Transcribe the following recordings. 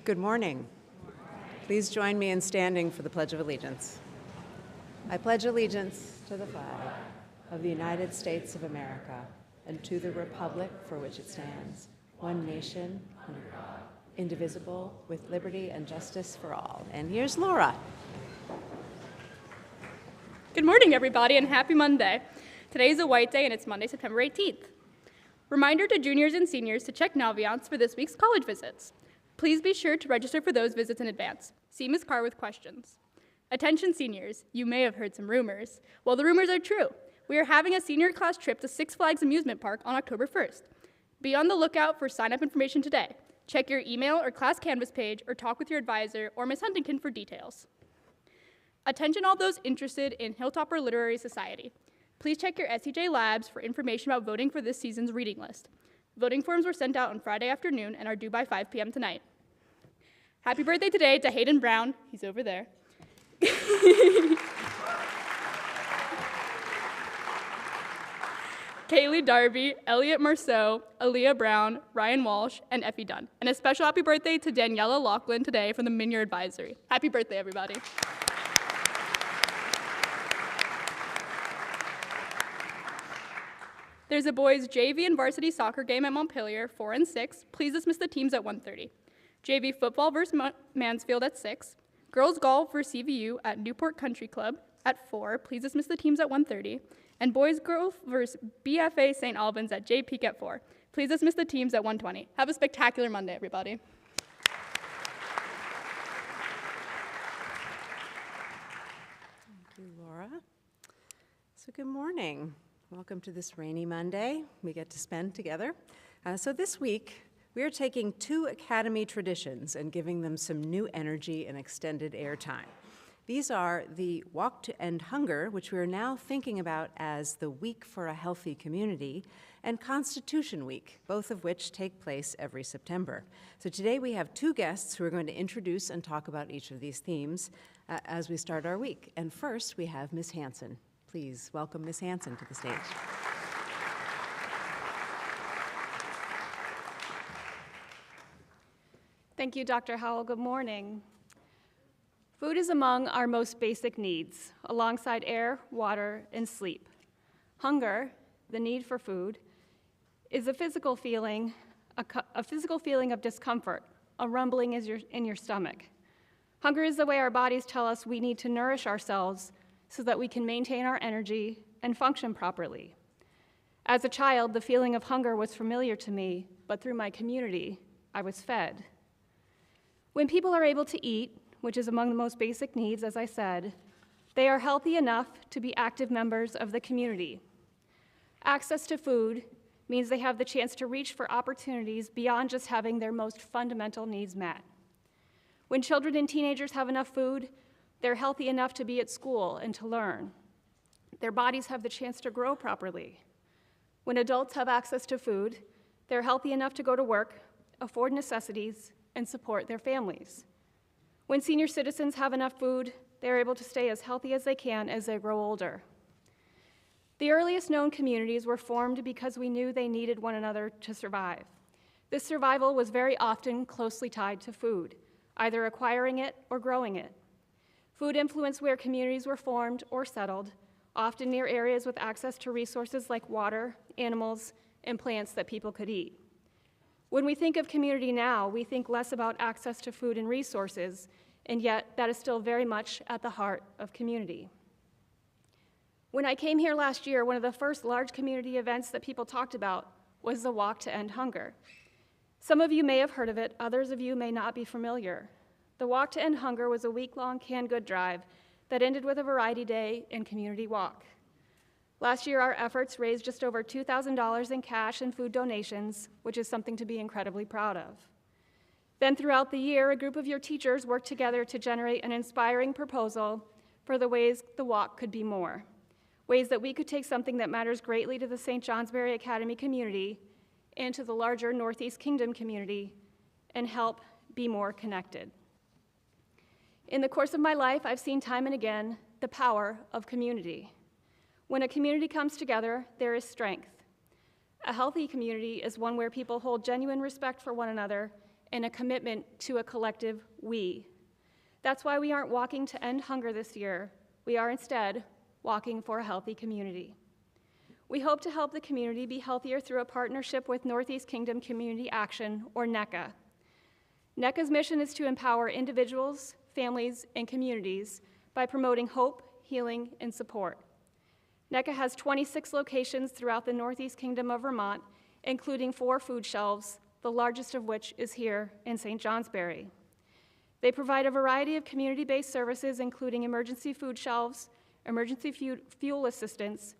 Good morning. Please join me in standing for the Pledge of Allegiance. I pledge allegiance to the flag of the United States of America and to the republic for which it stands, one nation, under God, indivisible, with liberty and justice for all. And here's Laura. Good morning, everybody, and happy Monday. Today is a white day, and it's Monday, September 18th. Reminder to juniors and seniors to check Naviance for this week's college visits. Please be sure to register for those visits in advance. See Ms. Carr with questions. Attention seniors, you may have heard some rumors. Well, the rumors are true. We are having a senior class trip to Six Flags Amusement Park on October 1st. Be on the lookout for sign-up information today. Check your email or class Canvas page or talk with your advisor or Ms. Huntington for details. Attention all those interested in Hilltopper Literary Society. Please check your SEJ Labs for information about voting for this season's reading list. Voting forms were sent out on Friday afternoon and are due by 5 p.m. tonight. Happy birthday today to Hayden Brown. He's over there. Kaylee Darby, Elliot Marceau, Aaliyah Brown, Ryan Walsh, and Effie Dunn. And a special happy birthday to Daniela Laughlin today from the Minier Advisory. Happy birthday, everybody. There's a boys' JV and varsity soccer game at Montpelier, 4 and 6. Please dismiss the teams at 1:30. JV football versus Mansfield at 6. Girls golf versus CVU at Newport Country Club at 4. Please dismiss the teams at 1:30. And boys golf versus BFA St. Albans at J Peak at 4. Please dismiss the teams at 1:20. Have a spectacular Monday, everybody. Thank you, Laura. So good morning. Welcome to this rainy Monday we get to spend together. So this week, we are taking two Academy traditions and giving them some new energy and extended airtime. These are the Walk to End Hunger, which we are now thinking about as the Week for a Healthy Community, and Constitution Week, both of which take place every September. So today we have two guests who are going to introduce and talk about each of these themes as we start our week. And first, we have Ms. Hanson. Please welcome Ms. Hanson to the stage. Thank you, Dr. Howell. Good morning. Food is among our most basic needs, alongside air, water, and sleep. Hunger, the need for food, is a physical feeling of discomfort, a rumbling in your stomach. Hunger is the way our bodies tell us we need to nourish ourselves so that we can maintain our energy and function properly. As a child, the feeling of hunger was familiar to me, but through my community, I was fed. When people are able to eat, which is among the most basic needs, as I said, they are healthy enough to be active members of the community. Access to food means they have the chance to reach for opportunities beyond just having their most fundamental needs met. When children and teenagers have enough food, they're healthy enough to be at school and to learn. Their bodies have the chance to grow properly. When adults have access to food, they're healthy enough to go to work, afford necessities, and support their families. When senior citizens have enough food, they're able to stay as healthy as they can as they grow older. The earliest known communities were formed because we knew they needed one another to survive. This survival was very often closely tied to food, either acquiring it or growing it. Food influenced where communities were formed or settled, often near areas with access to resources like water, animals, and plants that people could eat. When we think of community now, we think less about access to food and resources, and yet that is still very much at the heart of community. When I came here last year, one of the first large community events that people talked about was the Walk to End Hunger. Some of you may have heard of it, others of you may not be familiar. The Walk to End Hunger was a week-long canned good drive that ended with a variety day and community walk. Last year, our efforts raised just over $2,000 in cash and food donations, which is something to be incredibly proud of. Then throughout the year, a group of your teachers worked together to generate an inspiring proposal for the ways the walk could be more, ways that we could take something that matters greatly to the St. Johnsbury Academy community and to the larger Northeast Kingdom community and help be more connected. In the course of my life, I've seen time and again the power of community. When a community comes together, there is strength. A healthy community is one where people hold genuine respect for one another and a commitment to a collective we. That's why we aren't walking to end hunger this year. We are instead walking for a healthy community. We hope to help the community be healthier through a partnership with Northeast Kingdom Community Action, or NECA. NECA's mission is to empower individuals, families, and communities by promoting hope, healing, and support. NECA has 26 locations throughout the Northeast Kingdom of Vermont, including 4 food shelves, the largest of which is here in St. Johnsbury. They provide a variety of community-based services, including emergency food shelves, emergency fuel assistance,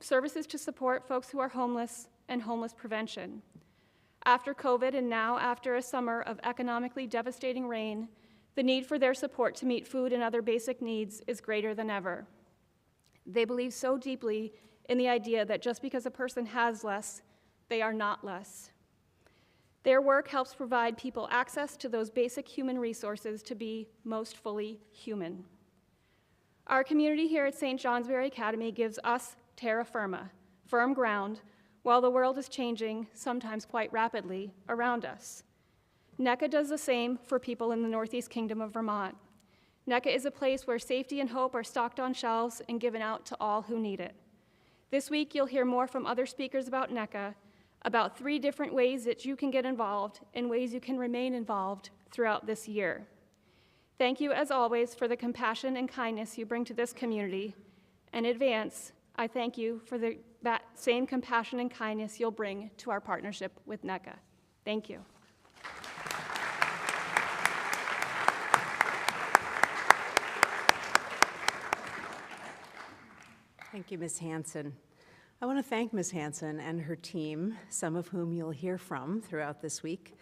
services to support folks who are homeless, and homeless prevention. After COVID and now after a summer of economically devastating rain, the need for their support to meet food and other basic needs is greater than ever. They believe so deeply in the idea that just because a person has less, they are not less. Their work helps provide people access to those basic human resources to be most fully human. Our community here at St. Johnsbury Academy gives us terra firma, firm ground, while the world is changing, sometimes quite rapidly, around us. NECA does the same for people in the Northeast Kingdom of Vermont. NECA is a place where safety and hope are stocked on shelves and given out to all who need it. This week, you'll hear more from other speakers about NECA, about 3 different ways that you can get involved and ways you can remain involved throughout this year. Thank you, as always, for the compassion and kindness you bring to this community. In advance, I thank you for that same compassion and kindness you'll bring to our partnership with NECA. Thank you. Thank you, Ms. Hanson. I want to thank Ms. Hanson and her team, some of whom you'll hear from throughout this week,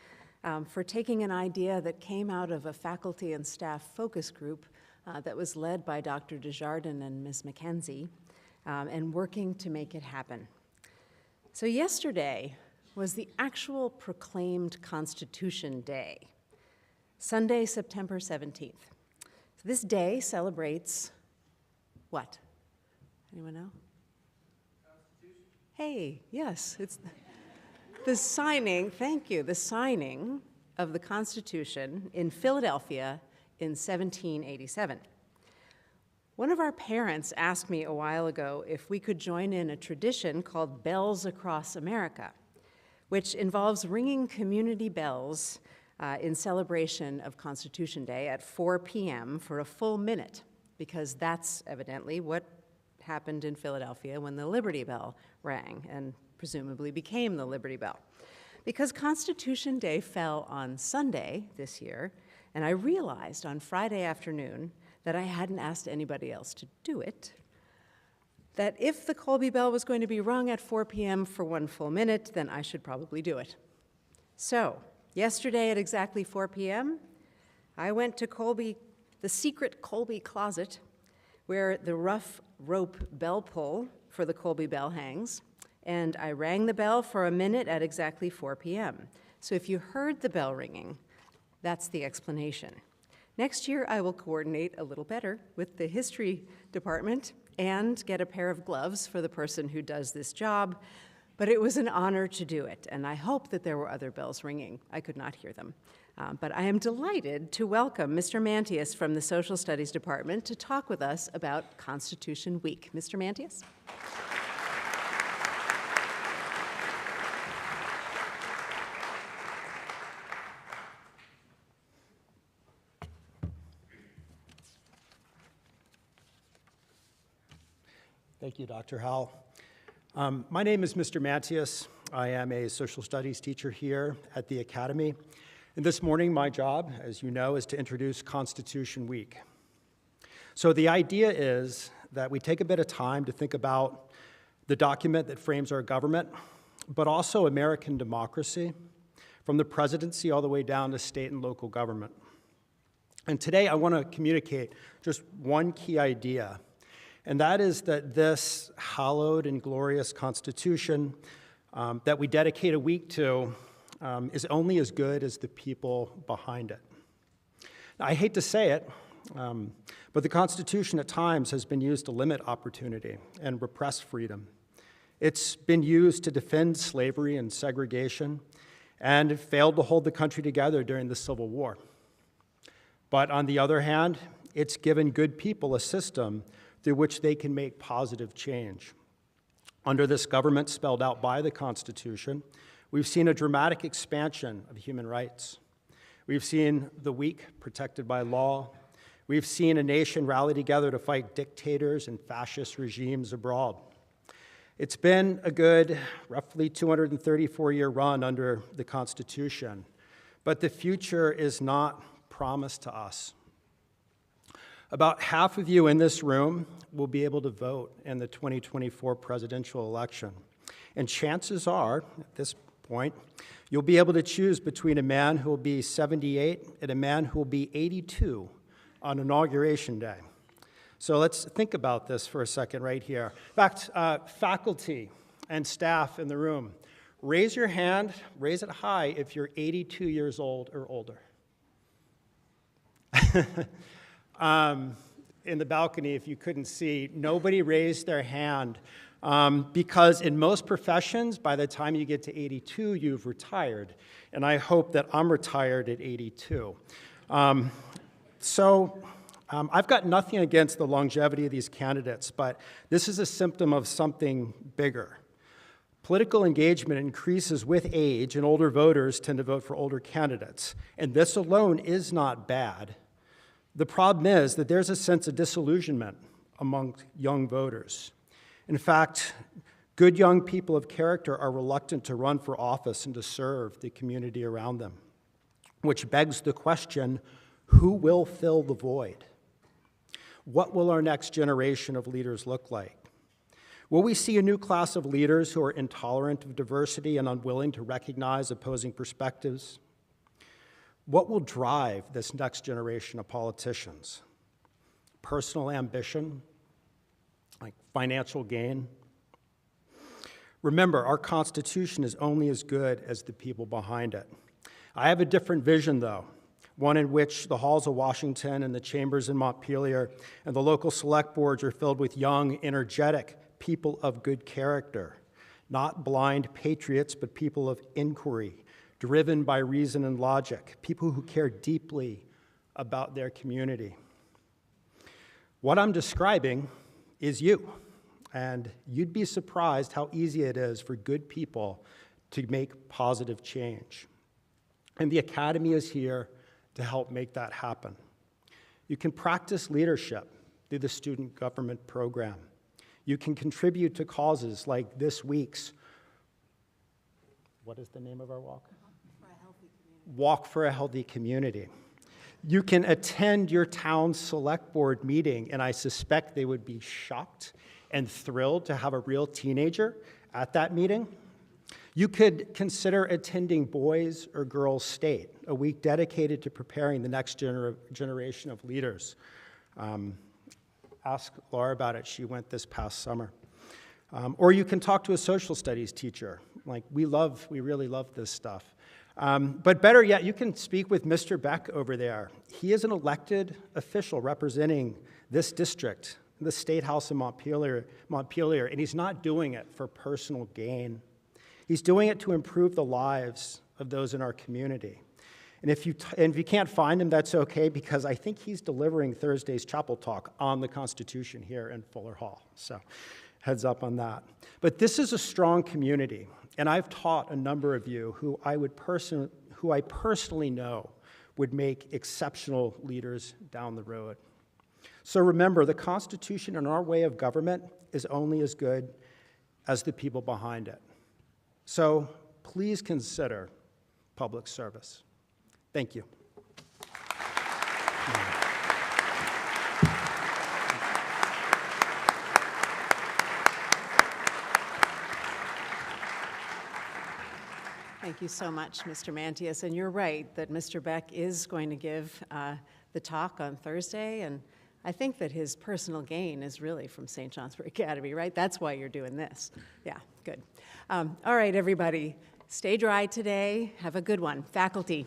for taking an idea that came out of a faculty and staff focus group that was led by Dr. Desjardins and Ms. McKenzie, and working to make it happen. So yesterday was the actual proclaimed Constitution Day, Sunday, September 17th. So this day celebrates what? Anyone know? Constitution. Hey, yes, it's the signing, thank you, the signing of the Constitution in Philadelphia in 1787. One of our parents asked me a while ago if we could join in a tradition called Bells Across America, which involves ringing community bells in celebration of Constitution Day at 4 p.m. for a full minute, because that's evidently what happened in Philadelphia when the Liberty Bell rang and presumably became the Liberty Bell. Because Constitution Day fell on Sunday this year, and I realized on Friday afternoon that I hadn't asked anybody else to do it, that if the Colby Bell was going to be rung at 4 p.m. for one full minute, then I should probably do it. So, yesterday at exactly 4 p.m., I went to Colby, the secret Colby closet, where the rough rope bell pull for the Colby Bell hangs, and I rang the bell for a minute at exactly 4 p.m. So if you heard the bell ringing, that's the explanation. Next year, I will coordinate a little better with the history department and get a pair of gloves for the person who does this job, but it was an honor to do it, and I hope that there were other bells ringing. I could not hear them. But I am delighted to welcome Mr. Mantius from the Social Studies Department to talk with us about Constitution Week. Mr. Mantius? Thank you, Dr. Howell. My name is Mr. Mantius. I am a social studies teacher here at the Academy. And this morning, my job, as you know, is to introduce Constitution Week. So the idea is that we take a bit of time to think about the document that frames our government, but also American democracy, from the presidency all the way down to state and local government. And today, I want to communicate just one key idea, and that is that this hallowed and glorious Constitution that we dedicate a week to is only as good as the people behind it. Now, I hate to say it, but the Constitution at times has been used to limit opportunity and repress freedom. It's been used to defend slavery and segregation, and failed to hold the country together during the Civil War. But on the other hand, it's given good people a system through which they can make positive change. Under this government spelled out by the Constitution, we've seen a dramatic expansion of human rights. We've seen the weak protected by law. We've seen a nation rally together to fight dictators and fascist regimes abroad. It's been a good, roughly 234-year run under the Constitution, but the future is not promised to us. About half of you in this room will be able to vote in the 2024 presidential election. And chances are, at this point, you'll be able to choose between a man who will be 78 and a man who will be 82 on Inauguration Day. So let's think about this for a second right here. In fact, faculty and staff in the room, raise your hand, raise it high if you're 82 years old or older. In the balcony, if you couldn't see, nobody raised their hand because in most professions, by the time you get to 82, you've retired. And I hope that I'm retired at 82. I've got nothing against the longevity of these candidates, but this is a symptom of something bigger. Political engagement increases with age, and older voters tend to vote for older candidates. And this alone is not bad. The problem is that there's a sense of disillusionment among young voters. In fact, good young people of character are reluctant to run for office and to serve the community around them, which begs the question, who will fill the void? What will our next generation of leaders look like? Will we see a new class of leaders who are intolerant of diversity and unwilling to recognize opposing perspectives? What will drive this next generation of politicians? Personal ambition, like financial gain? Remember, our Constitution is only as good as the people behind it. I have a different vision, though, one in which the halls of Washington and the chambers in Montpelier and the local select boards are filled with young, energetic people of good character, not blind patriots, but people of inquiry, driven by reason and logic, people who care deeply about their community. What I'm describing is you, and you'd be surprised how easy it is for good people to make positive change. And the Academy is here to help make that happen. You can practice leadership through the student government program. You can contribute to causes like this week's, what is the name of our walk? Walk for a Healthy Community. You can attend your town's select board meeting, and I suspect they would be shocked and thrilled to have a real teenager at that meeting. You could consider attending Boys or Girls State, a week dedicated to preparing the next generation of leaders. Ask Laura about it. She went this past summer. Or you can talk to a social studies teacher. Like, we really love this stuff. But better yet, you can speak with Mr. Beck over there. He is an elected official representing this district, the State House in Montpelier, and he's not doing it for personal gain. He's doing it to improve the lives of those in our community. And if you can't find him, that's okay, because I think he's delivering Thursday's chapel talk on the Constitution here in Fuller Hall. So heads up on that. But this is a strong community, and I've taught a number of you who I personally know would make exceptional leaders down the road. So remember, the Constitution and our way of government is only as good as the people behind it. So please consider public service. Thank you. Thank you so much, Mr. Mantius. And you're right that Mr. Beck is going to give the talk on Thursday, and I think that his personal gain is really from St. Johnsbury Academy, right? That's why you're doing this. Yeah, good. All right, everybody, stay dry today. Have a good one. Faculty.